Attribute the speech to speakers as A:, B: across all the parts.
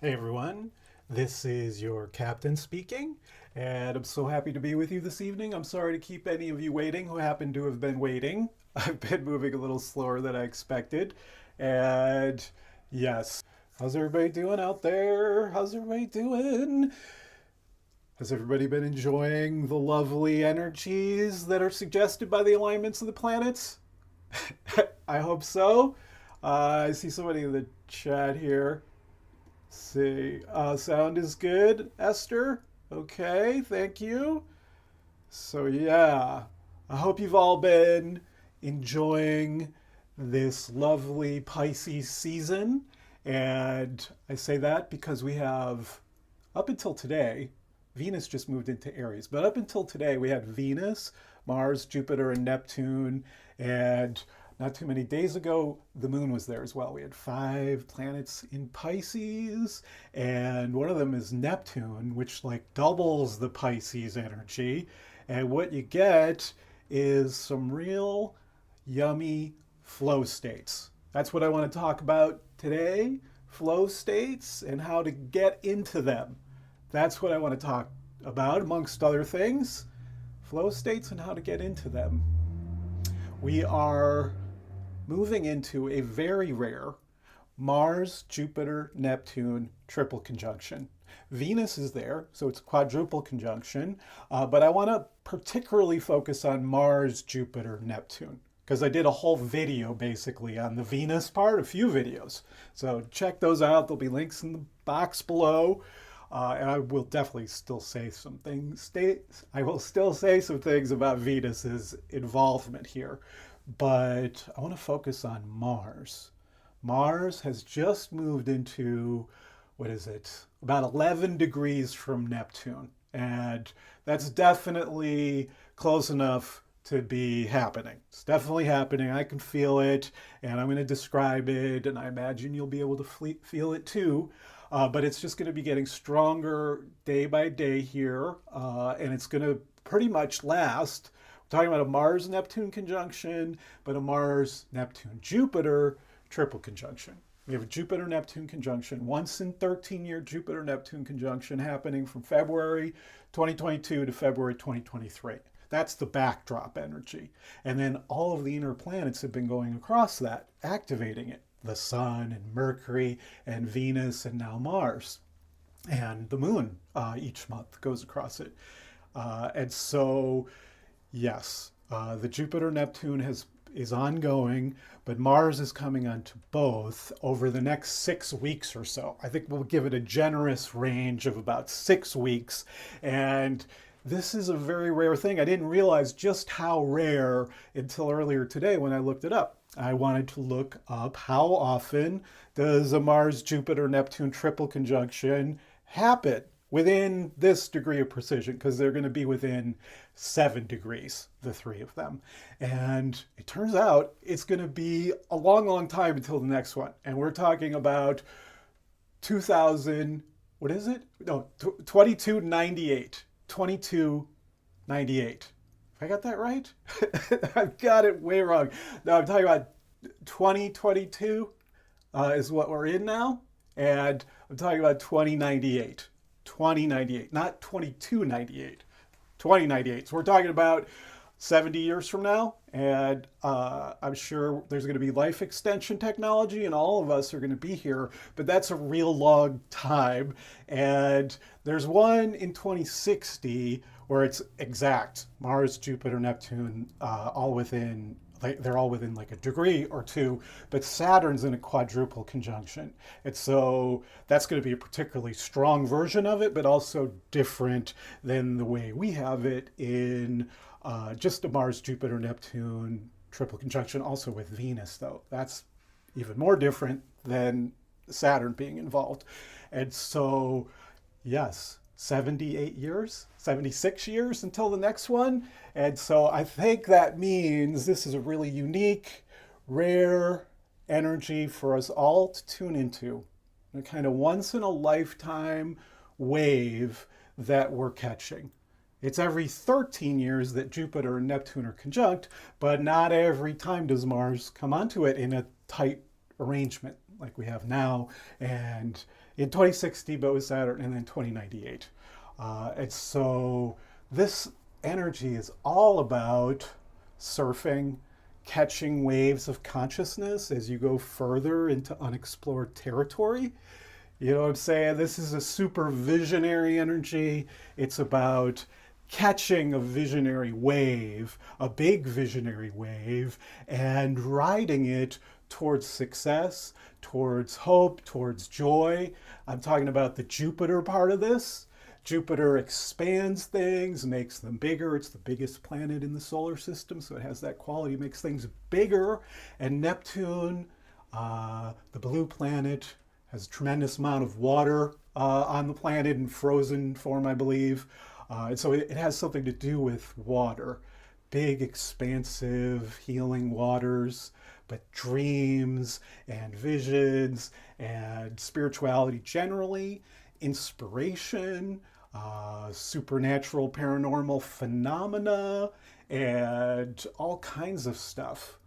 A: Hey everyone, this is your captain speaking, and I'm so happy to be with you this evening. I'm sorry to keep any of you waiting who happen to have been waiting. I've been moving a little slower than I expected, and yes, how's everybody doing out there? How's everybody doing? Has everybody been enjoying the lovely energies that are suggested by the alignments of the planets? I hope so. I see somebody in the chat here. See, sound is good, Esther. Okay, thank you. So, yeah, I hope you've all been enjoying this lovely Pisces season. And I say that because we have, up until today, Venus just moved into Aries, but up until today, we had Venus, Mars, Jupiter, and Neptune. And not too many days ago, the moon was there as well. We had 5 planets in Pisces, and one of them is Neptune, which like doubles the Pisces energy. And what you get is some real yummy flow states. That's what I want to talk about today, flow states and how to get into them. That's what I want to talk about, amongst other things. Flow states and how to get into them. We are moving into a very rare Mars-Jupiter-Neptune triple conjunction. Venus is there, so it's a quadruple conjunction, but I want to particularly focus on Mars-Jupiter-Neptune because I did a whole video basically on the Venus part, a few videos. So check those out. There'll be links in the box below. And I will definitely still say some things. I will still say some things about Venus's involvement here, but I want to focus on Mars. Mars has just moved into, what is it, about 11 degrees from Neptune, and that's definitely close enough to be happening. It's definitely happening. I can feel it, and I'm going to describe it, and I imagine you'll be able to feel it too. But it's just going to be getting stronger day by day here, and it's going to pretty much last. We're talking about a Mars-Neptune conjunction, but a Mars-Neptune-Jupiter triple conjunction. We have a Jupiter-Neptune conjunction, once in 13-year Jupiter-Neptune conjunction happening from February 2022 to February 2023. That's the backdrop energy. And then all of the inner planets have been going across that, activating it. The Sun and Mercury and Venus and now Mars. And the moon each month goes across it. And so, yes, the Jupiter-Neptune is ongoing, but Mars is coming onto both over the next 6 weeks or so. I think we'll give it a generous range of about 6 weeks. And this is a very rare thing. I didn't realize just how rare until earlier today when I looked it up. I wanted to look up how often does a Mars-Jupiter-Neptune triple conjunction happen within this degree of precision, because they're going to be within 7 degrees, the 3 of them. And it turns out it's going to be a long, long time until the next one. And we're talking about 2000, what is it? No, 2298. 2298. I got that right? I've got it way wrong. No, I'm talking about 2022 is what we're in now. And I'm talking about 2098. 2098, not 2298. 2098. So we're talking about 70 years from now. And I'm sure there's going to be life extension technology and all of us are going to be here. But that's a real long time. And there's one in 2060 where it's exact. Mars, Jupiter, Neptune, all within, they're all within like a degree or two, but Saturn's in a quadruple conjunction. And so that's going to be a particularly strong version of it, but also different than the way we have it in just a Mars, Jupiter, Neptune triple conjunction, also with Venus, though. That's even more different than Saturn being involved. And so, yes, 78 years, 76 years until the next one. And so I think that means this is a really unique, rare energy for us all to tune into. A kind of once in a lifetime wave that we're catching. It's every 13 years that Jupiter and Neptune are conjunct, but not every time does Mars come onto it in a tight arrangement like we have now. And In 2060, but with Saturn, and then 2098. And so this energy is all about surfing, catching waves of consciousness as you go further into unexplored territory. You know what I'm saying? This is a super visionary energy. It's about catching a visionary wave, a big visionary wave, and riding it towards success, towards hope, towards joy. I'm talking about the Jupiter part of this. Jupiter expands things, makes them bigger. It's the biggest planet in the solar system, so it has that quality, makes things bigger. And Neptune, the blue planet, has a tremendous amount of water on the planet in frozen form, I believe. And so it has something to do with water. Big, expansive, healing waters, but dreams and visions and spirituality generally, inspiration, supernatural paranormal phenomena, and all kinds of stuff.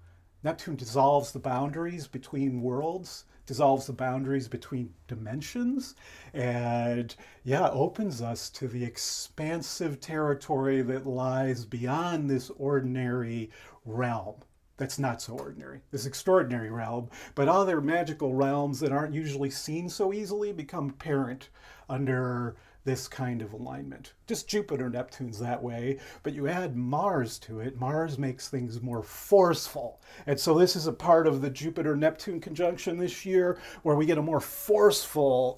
A: Neptune dissolves the boundaries between worlds, dissolves the boundaries between dimensions, and yeah, opens us to the expansive territory that lies beyond this ordinary realm. That's not so ordinary, this extraordinary realm, but other magical realms that aren't usually seen so easily become apparent under this kind of alignment. Just Jupiter, Neptune's that way, but you add Mars to it. Mars makes things more forceful. And so this is a part of the Jupiter-Neptune conjunction this year where we get a more forceful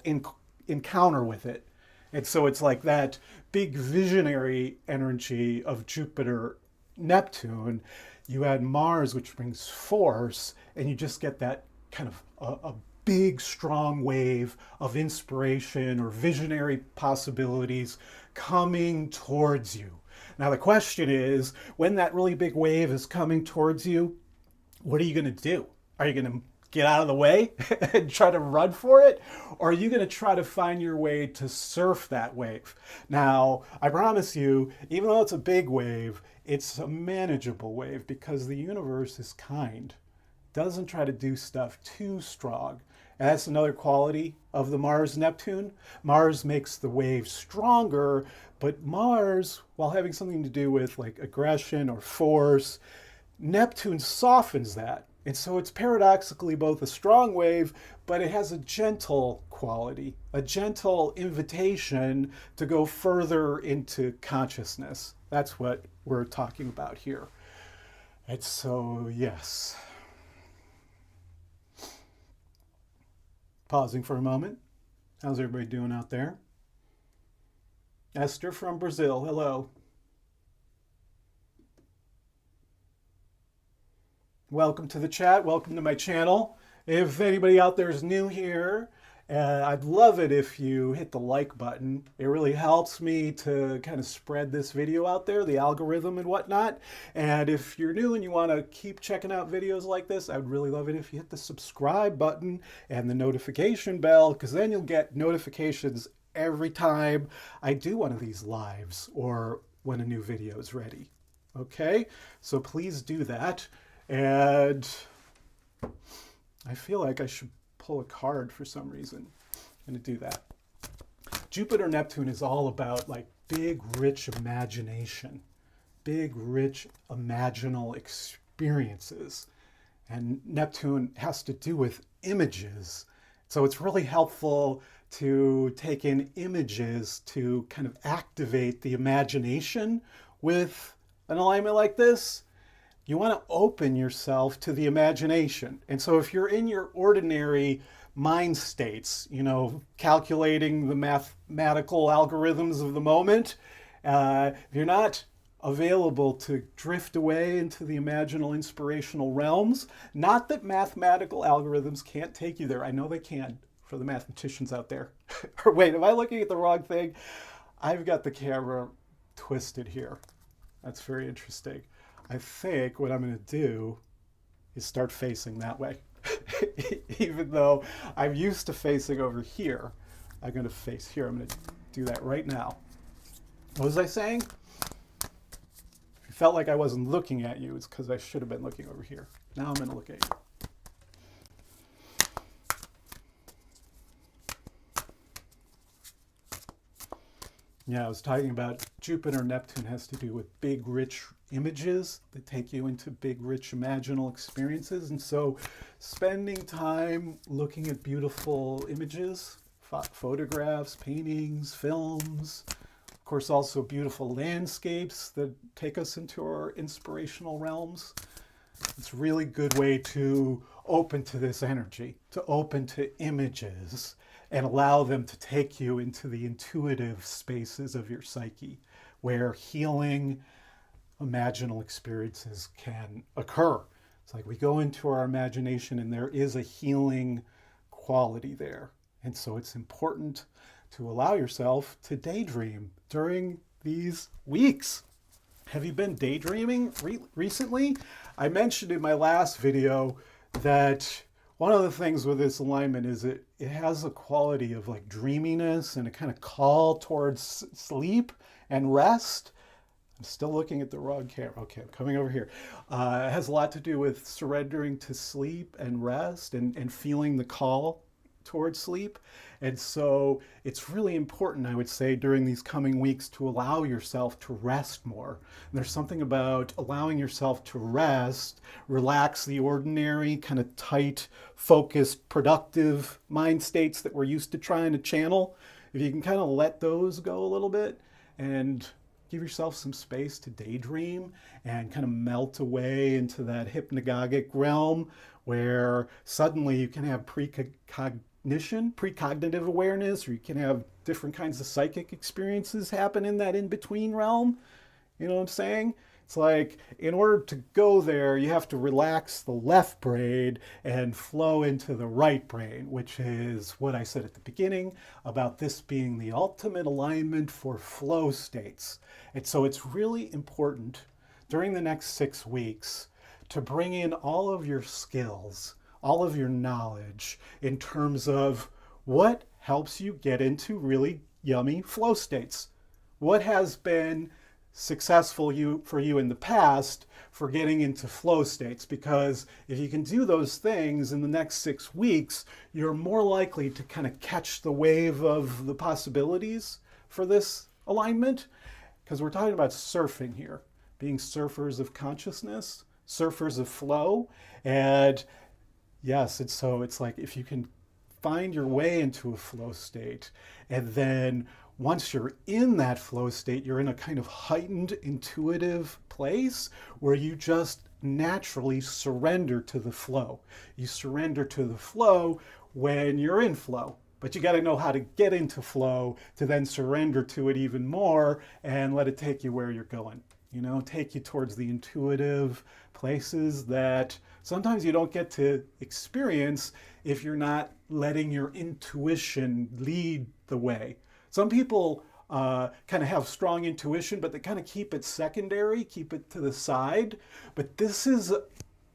A: encounter with it. And so it's like that big visionary energy of Jupiter-Neptune. You add Mars, which brings force, and you just get that kind of a big, strong wave of inspiration or visionary possibilities coming towards you. Now, the question is, when that really big wave is coming towards you, what are you going to do? Are you going to get out of the way and try to run for it? Or are you going to try to find your way to surf that wave? Now, I promise you, even though it's a big wave, it's a manageable wave because the universe is kind. Doesn't try to do stuff too strong. And that's another quality of the Mars-Neptune. Mars makes the wave stronger, but Mars, while having something to do with like aggression or force, Neptune softens that. And so it's paradoxically both a strong wave, but it has a gentle quality, a gentle invitation to go further into consciousness. That's what we're talking about here. And so, yes. Pausing for a moment. How's everybody doing out there? Esther from Brazil, hello. Welcome to the chat. Welcome to my channel. If anybody out there is new here, I'd love it if you hit the like button. It really helps me to kind of spread this video out there, the algorithm and whatnot. And if you're new and you want to keep checking out videos like this, I would really love it if you hit the subscribe button and the notification bell, because then you'll get notifications every time I do one of these lives or when a new video is ready. Okay, so please do that. And I feel like I should pull a card for some reason. I'm going to do that. Jupiter-Neptune is all about like big, rich imagination, big, rich, imaginal experiences. And Neptune has to do with images. So it's really helpful to take in images to kind of activate the imagination with an alignment like this. You want to open yourself to the imagination. And so if you're in your ordinary mind states, you know, calculating the mathematical algorithms of the moment, if you're not available to drift away into the imaginal, inspirational realms, not that mathematical algorithms can't take you there. I know they can for the mathematicians out there. Or wait, am I looking at the wrong thing? I've got the camera twisted here. That's very interesting. I think what I'm going to do is start facing that way. Even though I'm used to facing over here, I'm going to face here. I'm going to do that right now. What was I saying? If you felt like I wasn't looking at you, it's because I should have been looking over here. Now I'm going to look at you. Yeah, I was talking about Jupiter-Neptune has to do with big, rich images that take you into big, rich imaginal experiences. And so spending time looking at beautiful images, photographs, paintings, films, of course, also beautiful landscapes that take us into our inspirational realms. It's a really good way to open to this energy, to open to images and allow them to take you into the intuitive spaces of your psyche where healing, imaginal experiences can occur. It's like we go into our imagination and there is a healing quality there. And so it's important to allow yourself to daydream during these weeks. Have you been daydreaming recently? I mentioned in my last video that one of the things with this alignment is it has a quality of like dreaminess and a kind of call towards sleep and rest. I'm still looking at the wrong camera. Okay, I'm coming over here. It has a lot to do with surrendering to sleep and rest and feeling the call towards sleep. And so it's really important, I would say, during these coming weeks to allow yourself to rest more. And there's something about allowing yourself to rest, relax the ordinary, kind of tight, focused, productive mind states that we're used to trying to channel. If you can kind of let those go a little bit and give yourself some space to daydream and kind of melt away into that hypnagogic realm where suddenly you can have precognitive awareness, or you can have different kinds of psychic experiences happen in that in-between realm. You know what I'm saying? It's like in order to go there, you have to relax the left brain and flow into the right brain, which is what I said at the beginning about this being the ultimate alignment for flow states. And so it's really important during the next 6 weeks to bring in all of your skills, all of your knowledge in terms of what helps you get into really yummy flow states. What has been successful for you in the past for getting into flow states, because if you can do those things in the next 6 weeks, you're more likely to kind of catch the wave of the possibilities for this alignment, because we're talking about surfing here, being surfers of consciousness, surfers of flow. And yes, it's like if you can find your way into a flow state, and then once you're in that flow state, you're in a kind of heightened intuitive place where you just naturally surrender to the flow. You surrender to the flow when you're in flow, but you got to know how to get into flow to then surrender to it even more and let it take you where you're going. You know, take you towards the intuitive places that sometimes you don't get to experience if you're not letting your intuition lead the way. Some people kind of have strong intuition, but they kind of keep it secondary, keep it to the side. But this is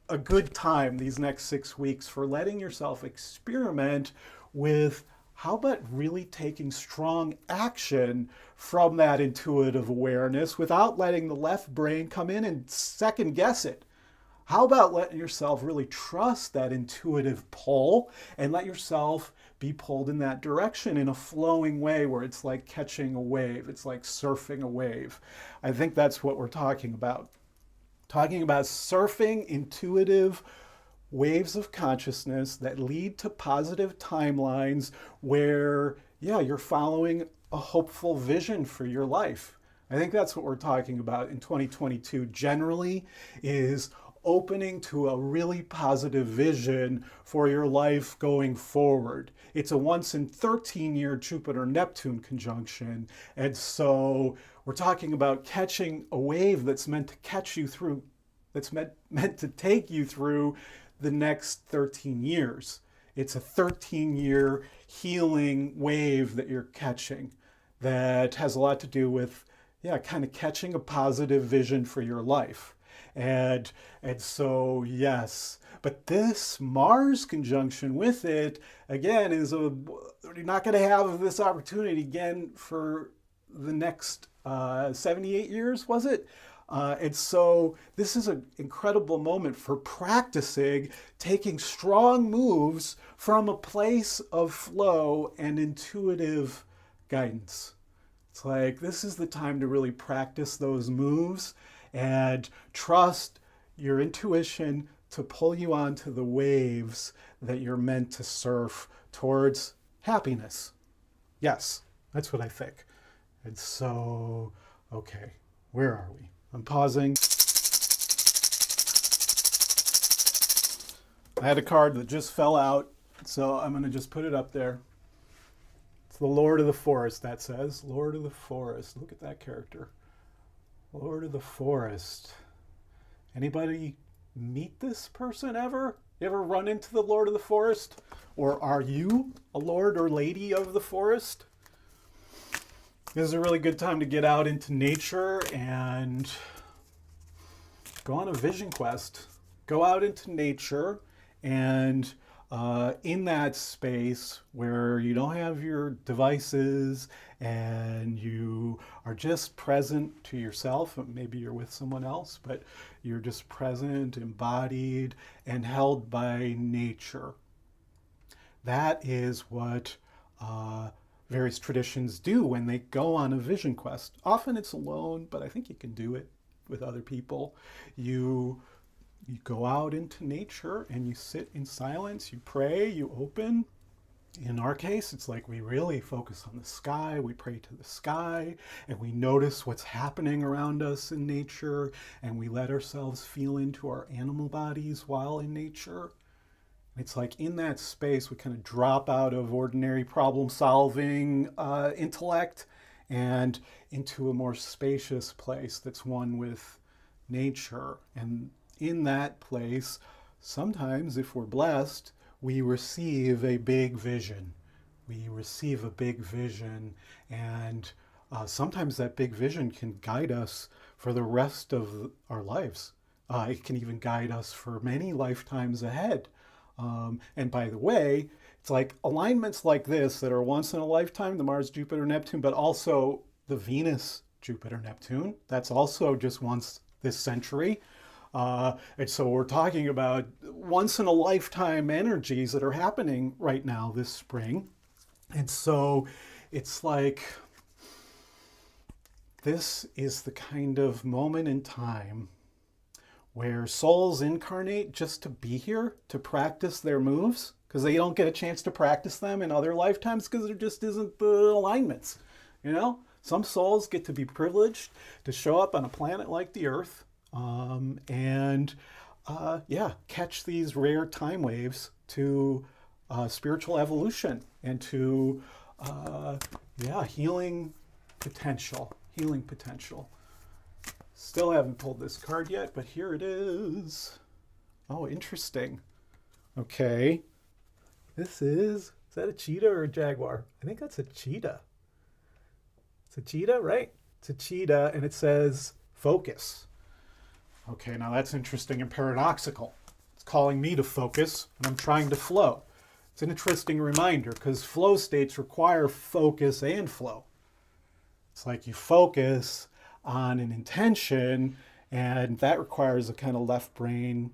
A: a good time, these next 6 weeks, for letting yourself experiment with how about really taking strong action from that intuitive awareness without letting the left brain come in and second guess it. How about letting yourself really trust that intuitive pull and let yourself be pulled in that direction in a flowing way where it's like catching a wave, it's like surfing a wave. I think that's what we're talking about. Talking about surfing intuitive waves of consciousness that lead to positive timelines where, yeah, you're following a hopeful vision for your life. I think that's what we're talking about in 2022 generally, is opening to a really positive vision for your life going forward. It's a once in 13-year Jupiter-Neptune conjunction. And so we're talking about catching a wave that's meant to catch you through, that's meant to take you through the next 13 years. It's a 13-year healing wave that you're catching that has a lot to do with, yeah, kind of catching a positive vision for your life. And so, yes, but this Mars conjunction with it, again, you're not going to have this opportunity again for the next 78 years, was it? And so this is an incredible moment for practicing taking strong moves from a place of flow and intuitive guidance. It's like, this is the time to really practice those moves and trust your intuition to pull you onto the waves that you're meant to surf towards happiness. Yes, that's what I think. And so, okay, where are we? I'm pausing. I had a card that just fell out, so I'm going to just put it up there. It's the Lord of the Forest, that says. Lord of the Forest. Look at that character. Lord of the Forest. Anybody meet this person ever? You ever run into the Lord of the Forest? Or are you a lord or lady of the forest? This is a really good time to get out into nature and go on a vision quest. Go out into nature and in that space where you don't have your devices and you are just present to yourself. Maybe you're with someone else, but you're just present, embodied, and held by nature. That is what various traditions do when they go on a vision quest. Often it's alone, but I think you can do it with other people. You go out into nature and you sit in silence, you pray, you open. In our case, it's like we really focus on the sky, we pray to the sky, and we notice what's happening around us in nature, and we let ourselves feel into our animal bodies while in nature. It's like in that space, we kind of drop out of ordinary problem-solving intellect and into a more spacious place that's one with nature. And in that place, sometimes if we're blessed, we receive a big vision. We receive a big vision, and sometimes that big vision can guide us for the rest of our lives. It can even guide us for many lifetimes ahead. And by the way, it's like alignments like this that are once in a lifetime, the Mars-Jupiter-Neptune, but also the Venus-Jupiter-Neptune, that's also just once this century. And so we're talking about once in a lifetime energies that are happening right now this spring. And so it's like, this is the kind of moment in time where souls incarnate just to be here, to practice their moves, because they don't get a chance to practice them in other lifetimes because there just isn't the alignments. You know, some souls get to be privileged to show up on a planet like the Earth and catch these rare time waves to spiritual evolution and to healing potential. Still haven't pulled this card yet, but here it is. Oh, interesting. Okay. Is that a cheetah or a jaguar? I think that's a cheetah. It's a cheetah, right? It's a cheetah, and it says focus. Okay, now that's interesting and paradoxical. It's calling me to focus, and I'm trying to flow. It's an interesting reminder, because flow states require focus and flow. It's like you focus on an intention, and that requires a kind of left brain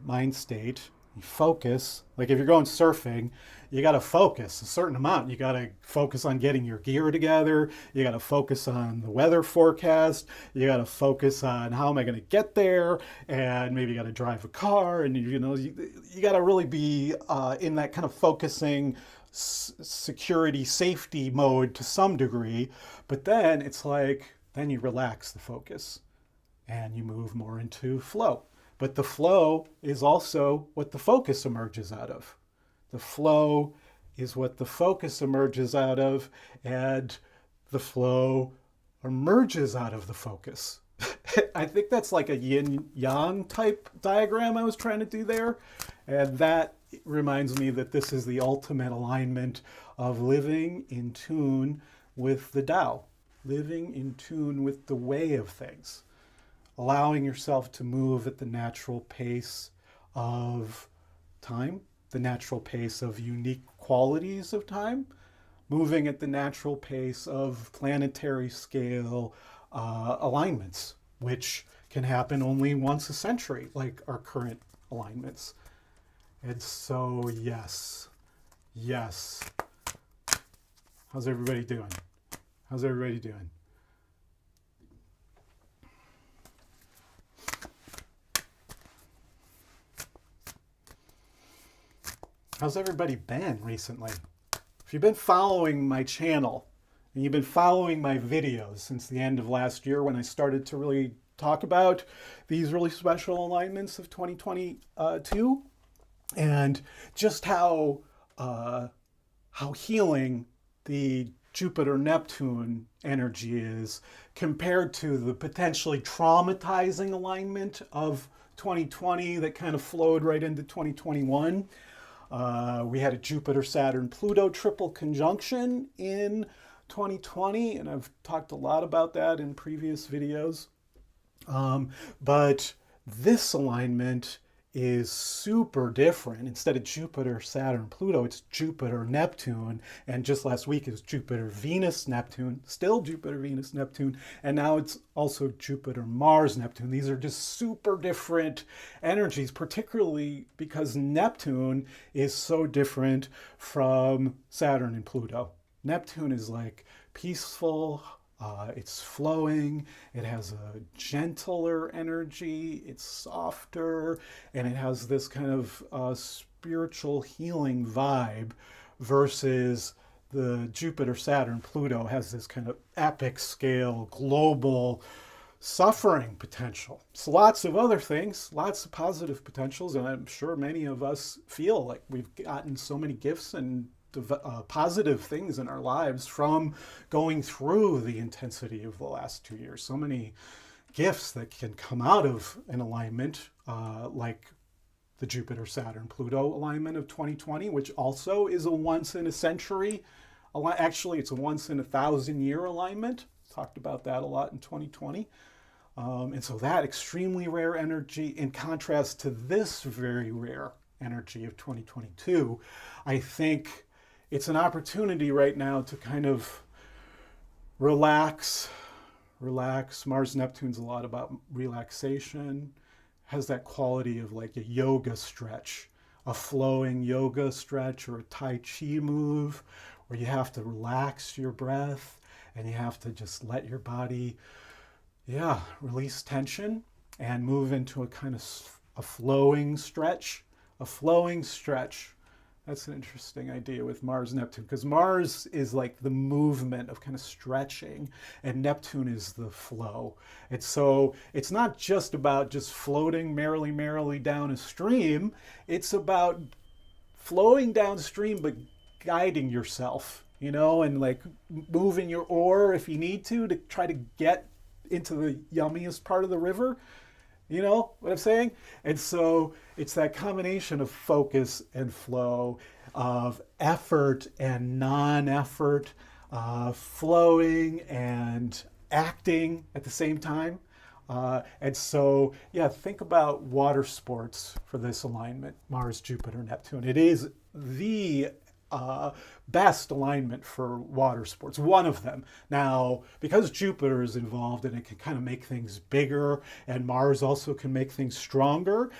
A: mind state. You focus, like if you're going surfing, you got to focus a certain amount. You got to focus on getting your gear together. You got to focus on the weather forecast. You got to focus on how am I going to get there, and maybe you got to drive a car, and you got to really be in that kind of focusing security safety mode to some degree. But then it's like, then you relax the focus and you move more into flow. But the flow is also what the focus emerges out of. The flow is what the focus emerges out of, and the flow emerges out of the focus. I think that's like a yin-yang type diagram I was trying to do there. And that reminds me that this is the ultimate alignment of living in tune with the Tao, living in tune with the way of things, allowing yourself to move at the natural pace of time, the natural pace of unique qualities of time, moving at the natural pace of planetary scale alignments, which can happen only once a century, like our current alignments. And so, yes. How's everybody doing? How's everybody doing? How's everybody been recently? If you've been following my channel and you've been following my videos since the end of last year when I started to really talk about these really special alignments of 2022 and just how healing the Jupiter-Neptune energy is compared to the potentially traumatizing alignment of 2020 that kind of flowed right into 2021. We had a Jupiter-Saturn-Pluto triple conjunction in 2020, and I've talked a lot about that in previous videos. But this alignment is super different. Instead of Jupiter, Saturn, Pluto, it's Jupiter, Neptune. And just last week it was Jupiter, Venus, Neptune, still Jupiter, Venus, Neptune. And now it's also Jupiter, Mars, Neptune. These are just super different energies, particularly because Neptune is so different from Saturn and Pluto. Neptune is like peaceful, it's flowing, it has a gentler energy, it's softer, and it has this kind of spiritual healing vibe versus the Jupiter, Saturn, Pluto has this kind of epic scale, global suffering potential. So lots of other things, lots of positive potentials, and I'm sure many of us feel like we've gotten so many gifts and positive things in our lives from going through the intensity of the last 2 years. So many gifts that can come out of an alignment like the Jupiter-Saturn-Pluto alignment of 2020, which also is a once in a century. Actually, it's a once in 1,000-year alignment. Talked about that a lot in 2020. And so that extremely rare energy in contrast to this very rare energy of 2022, I think it's an opportunity right now to kind of relax. Mars Neptune's a lot about relaxation, has that quality of like a yoga stretch, a flowing yoga stretch or a Tai Chi move where you have to relax your breath and you have to just let your body, release tension and move into a kind of a flowing stretch. A flowing stretch. That's an interesting idea with Mars Neptune because Mars is like the movement of kind of stretching and Neptune is the flow. And so it's not just about just floating merrily down a stream. It's about flowing downstream but guiding yourself, and like moving your oar if you need to try to get into the yummiest part of the river. You know what I'm saying? And so it's that combination of focus and flow, of effort and non-effort, flowing and acting at the same time. And so, think about water sports for this alignment, Mars, Jupiter, Neptune. It is the best alignment for water sports, one of them. Now, because Jupiter is involved and it can kind of make things bigger, and Mars also can make things stronger,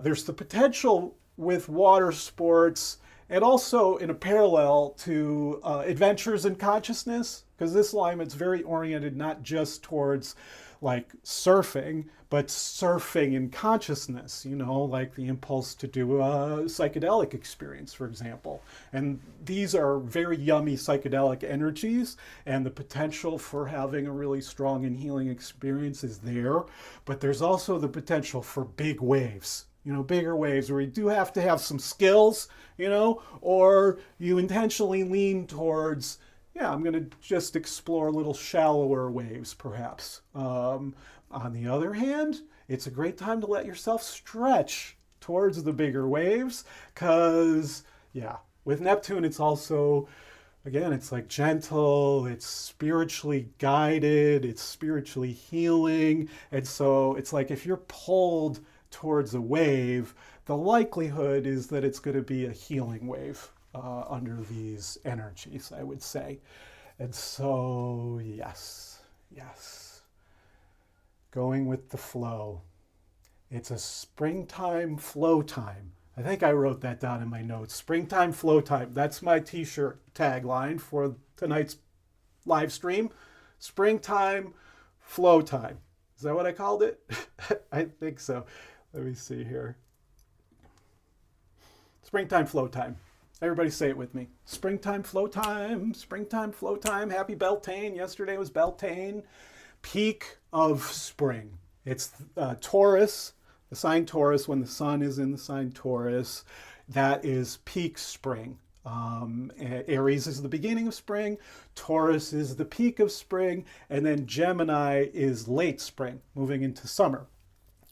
A: there's the potential with water sports and also in a parallel to adventures in consciousness, because this alignment's very oriented not just towards like surfing, but surfing in consciousness, like the impulse to do a psychedelic experience, for example. And these are very yummy psychedelic energies, and the potential for having a really strong and healing experience is there. But there's also the potential for big waves, bigger waves where you do have to have some skills, or you intentionally lean towards I'm going to just explore a little shallower waves, perhaps. On the other hand, it's a great time to let yourself stretch towards the bigger waves because, with Neptune, it's also, again, it's like gentle, it's spiritually guided, it's spiritually healing. And so it's like if you're pulled towards a wave, the likelihood is that it's going to be a healing wave. Under these energies, I would say. And so, yes, going with the flow. It's a springtime flow time. I think I wrote that down in my notes. Springtime flow time. That's my t-shirt tagline for tonight's live stream. Springtime flow time. Is that what I called it? I think so. Let me see here. Springtime flow time. Everybody say it with me. Springtime flow time. Springtime flow time. Happy Beltane. Yesterday was Beltane. Peak of spring. It's Taurus, the sign Taurus, when the sun is in the sign Taurus. That is peak spring. Aries is the beginning of spring, Taurus is the peak of spring, and then Gemini is late spring, moving into summer.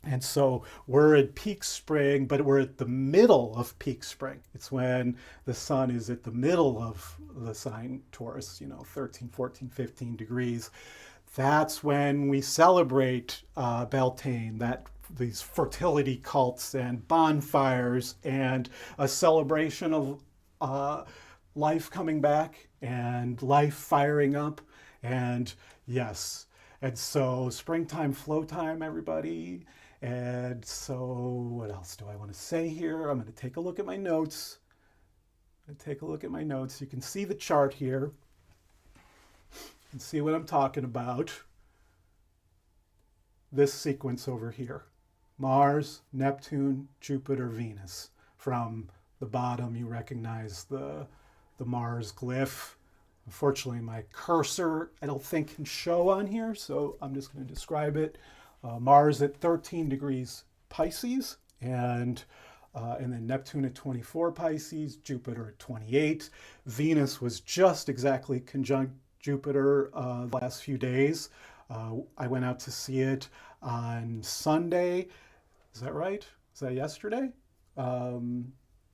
A: And so we're at peak spring, but we're at the middle of peak spring. It's when the sun is at the middle of the sign Taurus, 13, 14, 15 degrees. That's when we celebrate Beltane, these fertility cults and bonfires and a celebration of life coming back and life firing up. And yes, and so springtime flow time, everybody. And so what else do I want to say here? I'm going to take a look at my notes. You can see the chart here and see what I'm talking about. This sequence over here: Mars, Neptune, Jupiter, Venus. From the bottom, you recognize the Mars glyph. Unfortunately, my cursor, I don't think, can show on here, so I'm just going to describe it. Mars at 13 degrees Pisces, and then Neptune at 24 Pisces, Jupiter at 28. Venus was just exactly conjunct Jupiter the last few days. I went out to see it on Sunday. Is that right? Is that yesterday?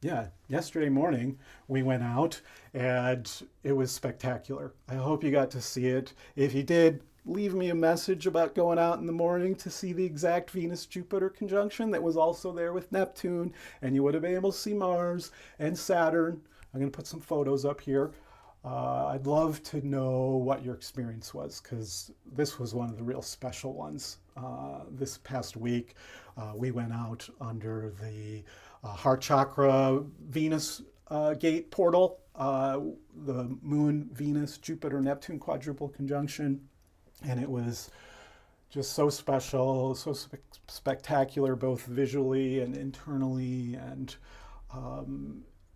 A: Yeah, yesterday morning we went out and it was spectacular. I hope you got to see it. If you did, leave me a message about going out in the morning to see the exact Venus-Jupiter conjunction that was also there with Neptune, and you would have been able to see Mars and Saturn. I'm going to put some photos up here. I'd love to know what your experience was, because this was one of the real special ones. This past week, we went out under the heart chakra Venus gate portal, the Moon, Venus, Jupiter, Neptune quadruple conjunction. And it was just so special, so spectacular, both visually and internally, and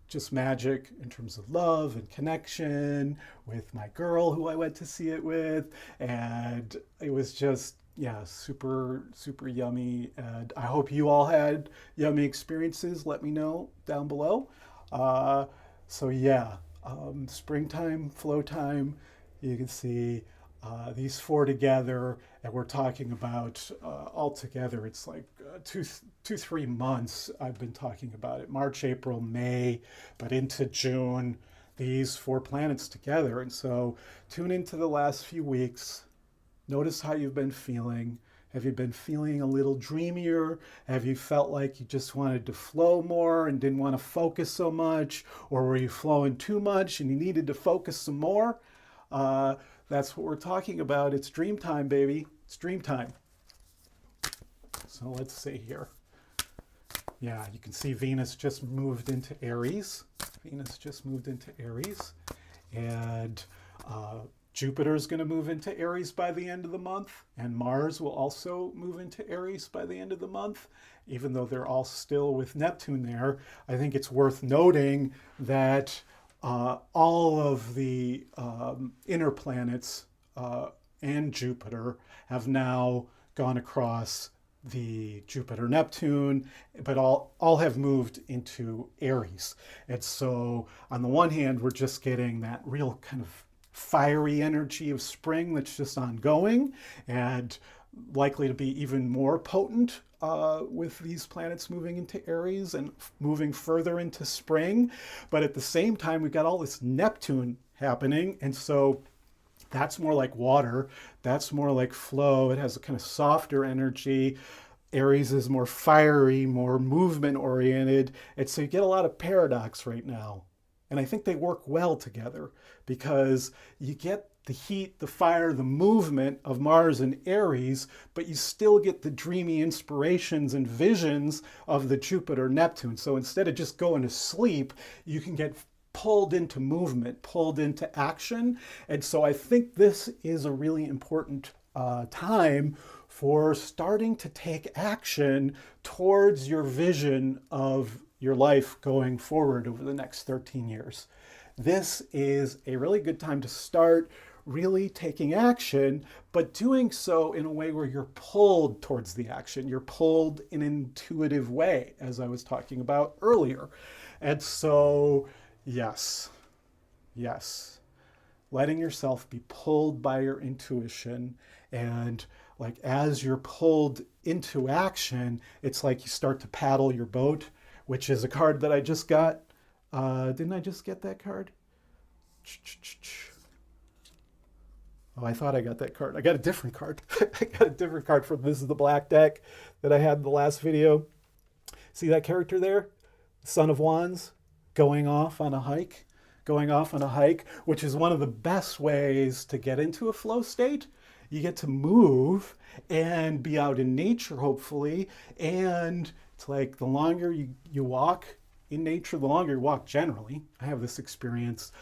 A: just magic in terms of love and connection with my girl who I went to see it with. And it was just, yeah, super, super yummy. And I hope you all had yummy experiences. Let me know down below. So yeah, springtime, flow time, you can see these four together, and we're talking about altogether, it's like 3 months I've been talking about it. March, April, May, but into June, these 4 planets together. And so tune into the last few weeks. Notice how you've been feeling. Have you been feeling a little dreamier? Have you felt like you just wanted to flow more and didn't want to focus so much? Or were you flowing too much and you needed to focus some more? That's what we're talking about. It's dream time, baby. It's dream time. So let's see here. Yeah, you can see Venus just moved into Aries. And Jupiter is going to move into Aries by the end of the month. And Mars will also move into Aries by the end of the month. Even though they're all still with Neptune there, I think it's worth noting that all of the inner planets and Jupiter have now gone across the Jupiter-Neptune, but all have moved into Aries. And so on the one hand, we're just getting that real kind of fiery energy of spring that's just ongoing and likely to be even more potent with these planets moving into Aries and moving further into spring. But at the same time, we've got all this Neptune happening. And so that's more like water. That's more like flow. It has a kind of softer energy. Aries is more fiery, more movement oriented. And so you get a lot of paradox right now. And I think they work well together because you get the heat, the fire, the movement of Mars and Aries, but you still get the dreamy inspirations and visions of the Jupiter-Neptune. So instead of just going to sleep, you can get pulled into movement, pulled into action. And so I think this is a really important time for starting to take action towards your vision of your life going forward over the next 13 years. This is a really good time to start really taking action, but doing so in a way where you're pulled towards the action. You're pulled in an intuitive way, as I was talking about earlier. And so, yes, letting yourself be pulled by your intuition, and like as you're pulled into action, it's like you start to paddle your boat, which is a card that I just got. Didn't I just get that card? Oh, I thought I got that card. I got a different card. I got a different card from This is the Black deck that I had in the last video. See that character there? Son of Wands, going off on a hike, which is one of the best ways to get into a flow state. You get to move and be out in nature, hopefully. And it's like the longer you walk in nature, the longer you walk generally. I have this experience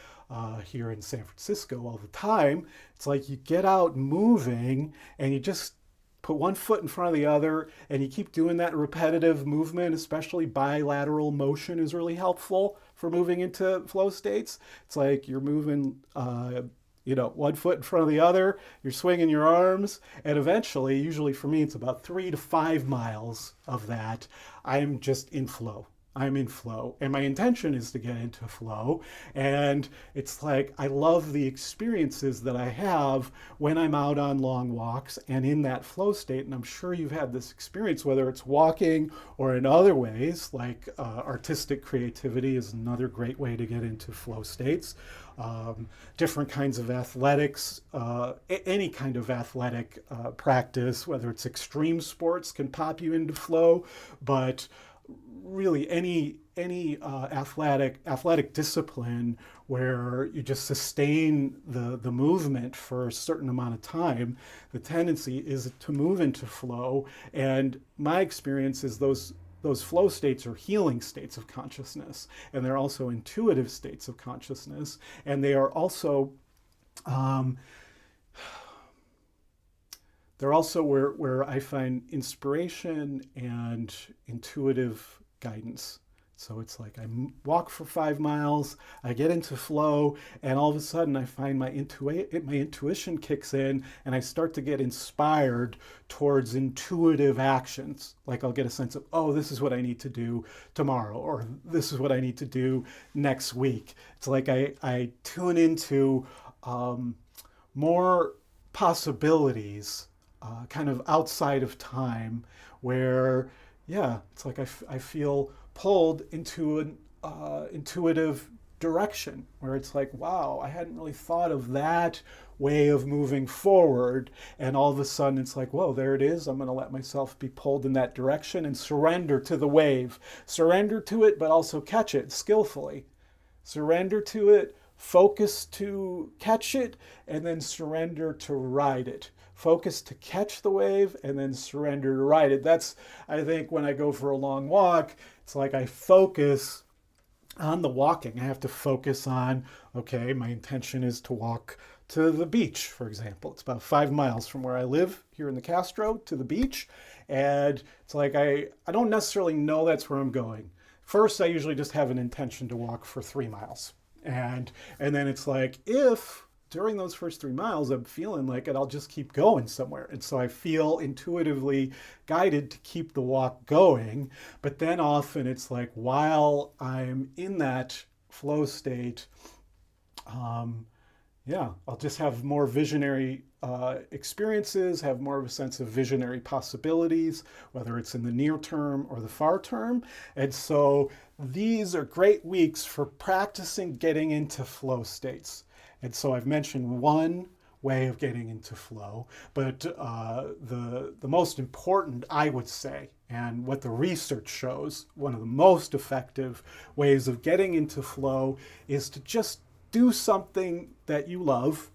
A: here in San Francisco all the time. It's like you get out moving and you just put one foot in front of the other and you keep doing that repetitive movement, especially bilateral motion is really helpful for moving into flow states. It's like you're moving, one foot in front of the other, you're swinging your arms, and eventually, usually for me, it's about 3 to 5 miles of that, I'm just in flow. I'm in flow, and my intention is to get into flow. And it's like I love the experiences that I have when I'm out on long walks and in that flow state. And I'm sure you've had this experience, whether it's walking or in other ways, like artistic creativity is another great way to get into flow states. Different kinds of athletics, any kind of athletic practice, whether it's extreme sports, can pop you into flow, but really any athletic discipline where you just sustain the movement for a certain amount of time, the tendency is to move into flow. And my experience is those flow states are healing states of consciousness, and they're also intuitive states of consciousness, and they are also where I find inspiration and intuitive guidance. So it's like I walk for 5 miles, I get into flow, and all of a sudden I find my intuition kicks in, and I start to get inspired towards intuitive actions. Like I'll get a sense of, oh, this is what I need to do tomorrow, or this is what I need to do next week. It's like I tune into more possibilities kind of outside of time, where it's like I feel pulled into an intuitive direction, where it's like, wow, I hadn't really thought of that way of moving forward, and all of a sudden it's like, whoa, there it is. I'm going to let myself be pulled in that direction and surrender to the wave, surrender to it, but also catch it skillfully, surrender to it, focus to catch it, and then surrender to ride it. Focus to catch the wave, and then surrender to ride it. That's, I think, when I go for a long walk, it's like I focus on the walking. I have to focus on, okay, my intention is to walk to the beach, for example. It's about 5 miles from where I live here in the Castro to the beach. And it's like I don't necessarily know that's where I'm going. First, I usually just have an intention to walk for 3 miles. And then it's like, if during those first 3 miles, I'm feeling like it, I'll just keep going somewhere. And so I feel intuitively guided to keep the walk going. But then often it's like, while I'm in that flow state, I'll just have more visionary experiences, have more of a sense of visionary possibilities, whether it's in the near term or the far term. And so these are great weeks for practicing getting into flow states. And so I've mentioned one way of getting into flow, but the most important, I would say, and what the research shows, one of the most effective ways of getting into flow is to just do something that you love,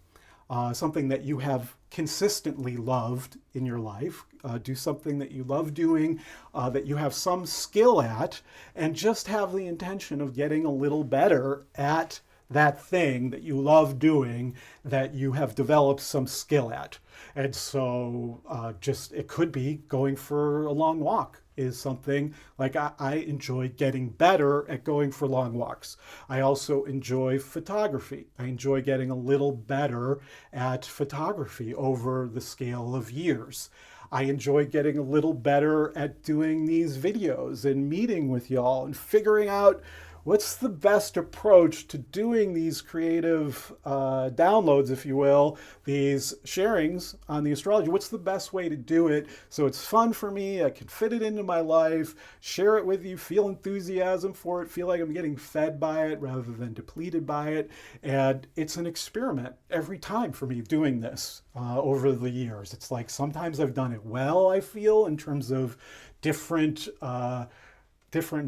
A: something that you have consistently loved in your life. Do something that you love doing, that you have some skill at, and just have the intention of getting a little better at that thing that you love doing, that you have developed some skill at. And so just it could be going for a long walk is something like I enjoy getting better at going for long walks. I also enjoy photography. I enjoy getting a little better at photography over the scale of years. I enjoy getting a little better at doing these videos and meeting with y'all and figuring out what's the best approach to doing these creative downloads, if you will, these sharings on the astrology. What's the best way to do it so it's fun for me, I can fit it into my life, share it with you, feel enthusiasm for it, feel like I'm getting fed by it rather than depleted by it. And it's an experiment every time for me doing this over the years. It's like sometimes I've done it well, I feel, in terms of different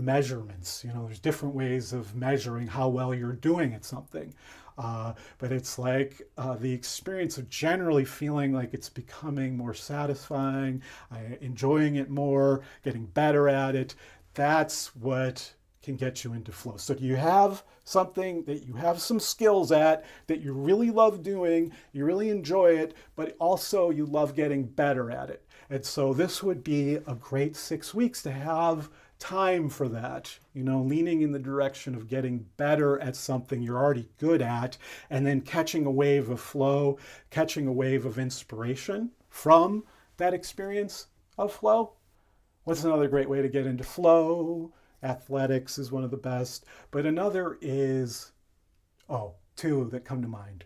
A: measurements. You know, there's different ways of measuring how well you're doing at something. But it's like the experience of generally feeling like it's becoming more satisfying, enjoying it more, getting better at it. That's what can get you into flow. So do you have something that you have some skills at that you really love doing, you really enjoy it, but also you love getting better at it? And so this would be a great 6 weeks to have time for that, you know, leaning in the direction of getting better at something you're already good at, and then catching a wave of flow, catching a wave of inspiration from that experience of flow. What's another great way to get into flow? Athletics is one of the best, but another is, two that come to mind.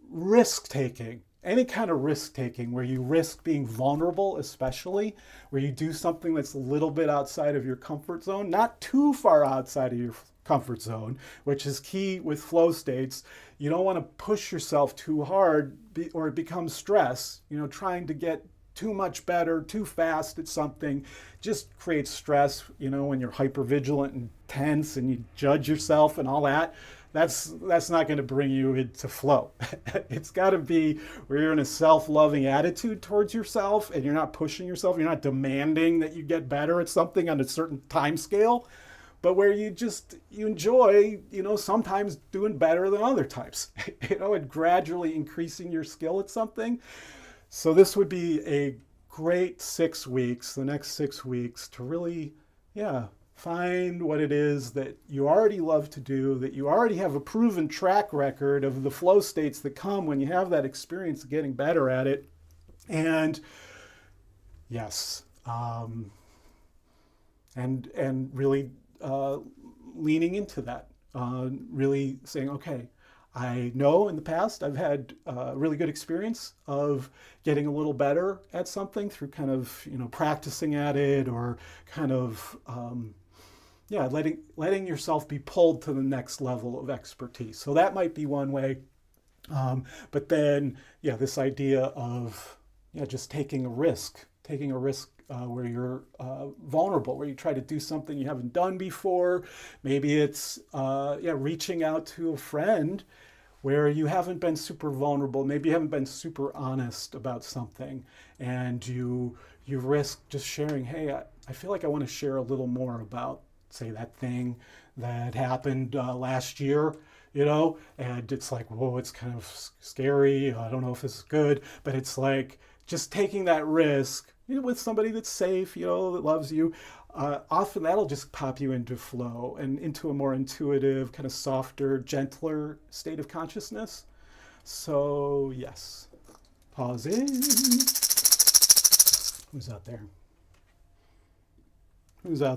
A: Risk taking. Any kind of risk taking where you risk being vulnerable, especially where you do something that's a little bit outside of your comfort zone, not too far outside of your comfort zone, which is key with flow states. You don't want to push yourself too hard or it becomes stress, you know, trying to get too much better, too fast at something just creates stress, you know, when you're hypervigilant and tense and you judge yourself and all that. That's not going to bring you into flow. It's got to be where you're in a self-loving attitude towards yourself and you're not pushing yourself. You're not demanding that you get better at something on a certain time scale, but where you enjoy, you know, sometimes doing better than other times, you know, and gradually increasing your skill at something. So this would be a great 6 weeks, the next 6 weeks, to really, find what it is that you already love to do, that you already have a proven track record of the flow states that come when you have that experience of getting better at it. And yes, and really leaning into that, really saying, okay, I know in the past I've had a really good experience of getting a little better at something through kind of, you know, practicing at it or kind of, letting yourself be pulled to the next level of expertise. So that might be one way. But then, this idea of, just taking a risk where you're vulnerable, where you try to do something you haven't done before. Maybe it's, reaching out to a friend where you haven't been super vulnerable. Maybe you haven't been super honest about something, and you risk just sharing, hey, I feel like I want to share a little more about, say, that thing that happened last year, you know, and it's like, whoa, it's kind of scary. I don't know if this is good, but it's like just taking that risk, you know, with somebody that's safe, you know, that loves you. Often that'll just pop you into flow and into a more intuitive, kind of softer, gentler state of consciousness. So yes, pausing. Who's out there? Who's out